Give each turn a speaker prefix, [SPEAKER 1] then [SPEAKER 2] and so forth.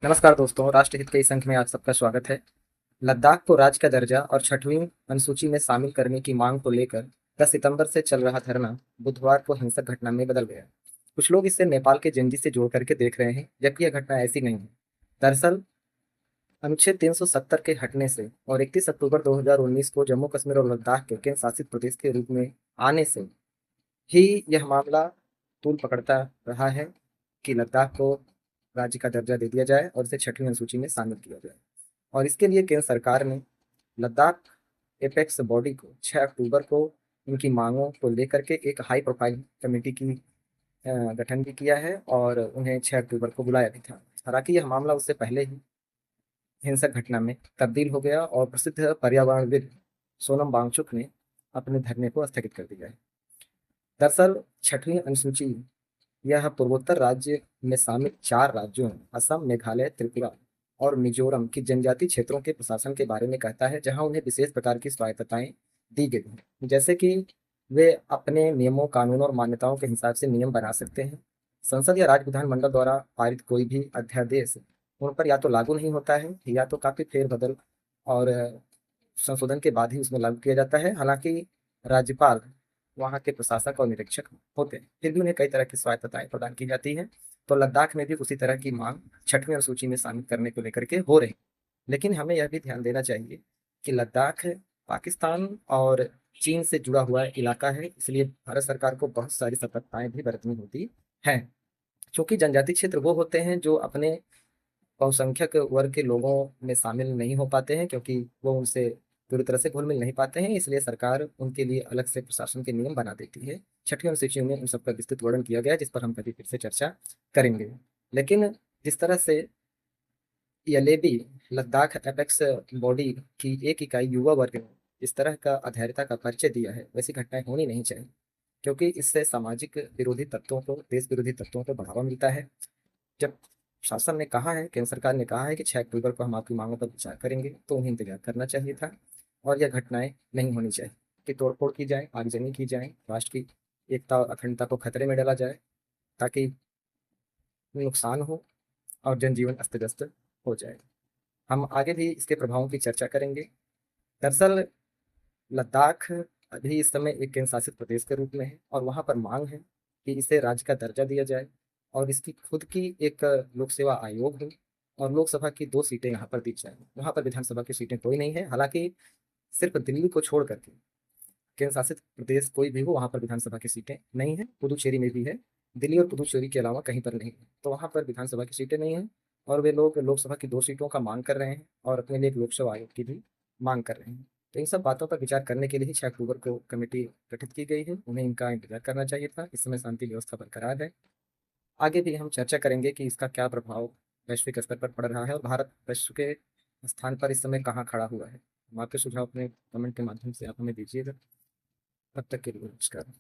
[SPEAKER 1] नमस्कार दोस्तों, राष्ट्रहित के इस अंक में आप सबका स्वागत है। लद्दाख को राज्य का दर्जा और छठवीं अनुसूची में शामिल करने की मांग को लेकर 10 सितंबर से चल रहा धरना बुधवार को हिंसक घटना में बदल गया। कुछ लोग इसे नेपाल के जेनजी से जोड़ करके देख रहे हैं, जबकि यह घटना ऐसी नहीं है। दरअसल अनुच्छेद 370 के हटने से और 31 अक्टूबर 2019 को जम्मू कश्मीर और लद्दाख के केंद्र शासित प्रदेश के रूप में आने से ही यह मामला तूल पकड़ता रहा है कि लद्दाख को राज्य का दर्जा दे दिया जाए और इसे छठवीं अनुसूची में शामिल किया जाए। और इसके लिए केंद्र सरकार ने लद्दाख एपेक्स बॉडी को 6 अक्टूबर को उनकी मांगों को लेकर के एक हाई प्रोफाइल कमेटी की गठन भी किया है और उन्हें 6 अक्टूबर को बुलाया भी था। हालांकि यह मामला उससे पहले ही हिंसक घटना में तब्दील हो गया और प्रसिद्ध पर्यावरणविद सोनम वांगचुक ने अपने धरने को स्थगित कर दिया है। दरअसल छठवीं अनुसूची यह पूर्वोत्तर राज्य में शामिल 4 राज्यों असम, मेघालय, त्रिपुरा और मिजोरम की जनजातीय क्षेत्रों के प्रशासन के बारे में कहता है, जहां उन्हें विशेष प्रकार की स्वायत्तताएं दी गई हैं, जैसे कि वे अपने नियमों, कानूनों और मान्यताओं के हिसाब से नियम बना सकते हैं। संसद या राज्य विधानमंडल द्वारा पारित कोई भी अध्यादेश उन पर या तो लागू नहीं होता है या तो काफी फेरबदल और संशोधन के बाद ही उसमें लागू किया जाता है। हालांकि राज्यपाल वहाँ के प्रशासक और निरीक्षक होते हैं, फिर भी उन्हें कई तरह की स्वायत्तताएं प्रदान की जाती है। तो लद्दाख में भी उसी तरह की मांग छठवीं अनुसूची में शामिल करने को लेकर के हो रही। लेकिन हमें यह भी ध्यान देना चाहिए कि लद्दाख पाकिस्तान और चीन से जुड़ा हुआ इलाका है, इसलिए भारत सरकार को बहुत सारी सतर्कताएं भी बरतनी होती हैं। क्योंकि जनजातीय क्षेत्र वो होते हैं जो अपने बहुसंख्यक वर्ग के लोगों में शामिल नहीं हो पाते हैं, क्योंकि वो उनसे पूरी तरह से घुल मिल नहीं पाते हैं। इसलिए सरकार उनके लिए अलग से प्रशासन के नियम बना देती है। छठी अनुसूची में उन सबका विस्तृत वर्णन किया गया है, जिस पर हम कभी फिर से चर्चा करेंगे। लेकिन जिस तरह से यलेबी लद्दाख एपेक्स बॉडी की एक इकाई युवा वर्ग ने इस तरह का अधैर्यता का परिचय दिया है, वैसी घटनाएं होनी नहीं चाहिए, क्योंकि इससे सामाजिक विरोधी तत्वों को, देश विरोधी तत्वों को बढ़ावा मिलता है। जब शासन ने कहा है, केंद्र सरकार ने कहा है कि 6 अक्टूबर को हम आपकी मांगों पर विचार करेंगे, तो उन्हें इंतजार करना चाहिए था और यह घटनाएं नहीं होनी चाहिए कि तोड़फोड़ की जाए, आगजनी की जाए, राष्ट्र की एकता और अखंडता को खतरे में डाला जाए, ताकि नुकसान हो और जनजीवन अस्त व्यस्त हो जाए। हम आगे भी इसके प्रभावों की चर्चा करेंगे। दरअसल लद्दाख अभी इस समय एक केंद्र शासित प्रदेश के रूप में है और वहाँ पर मांग है कि इसे राज्य का दर्जा दिया जाए और इसकी खुद की एक लोक सेवा आयोग हो और लोकसभा की 2 सीटें यहाँ पर दी जाए। वहाँ पर विधानसभा की सीटें कोई नहीं है। हालांकि सिर्फ दिल्ली को छोड़ करके केंद्र शासित प्रदेश कोई भी हो, वहाँ पर विधानसभा की सीटें नहीं है। पुदुचेरी में भी है, दिल्ली और पुदुचेरी के अलावा कहीं पर नहीं है, तो वहाँ पर विधानसभा की सीटें नहीं है। और वे लोग लोकसभा की 2 सीटों का मांग कर रहे हैं और अपने लिए एक लोकसभा आयोग की भी मांग कर रहे हैं। तो इन सब बातों पर विचार करने के लिए ही 6 अक्टूबर को कमेटी गठित की गई है। उन्हें इनका इंतजार करना चाहिए था। इस समय शांति व्यवस्था बरकरार है। आगे भी हम चर्चा करेंगे कि इसका क्या प्रभाव वैश्विक स्तर पर पड़ रहा है और भारत विश्व के स्थान पर इस समय कहाँ खड़ा हुआ है। हम आपके सुझाव अपने कमेंट के माध्यम से आप हमें दीजिएगा। तब तक के लिए नमस्कार।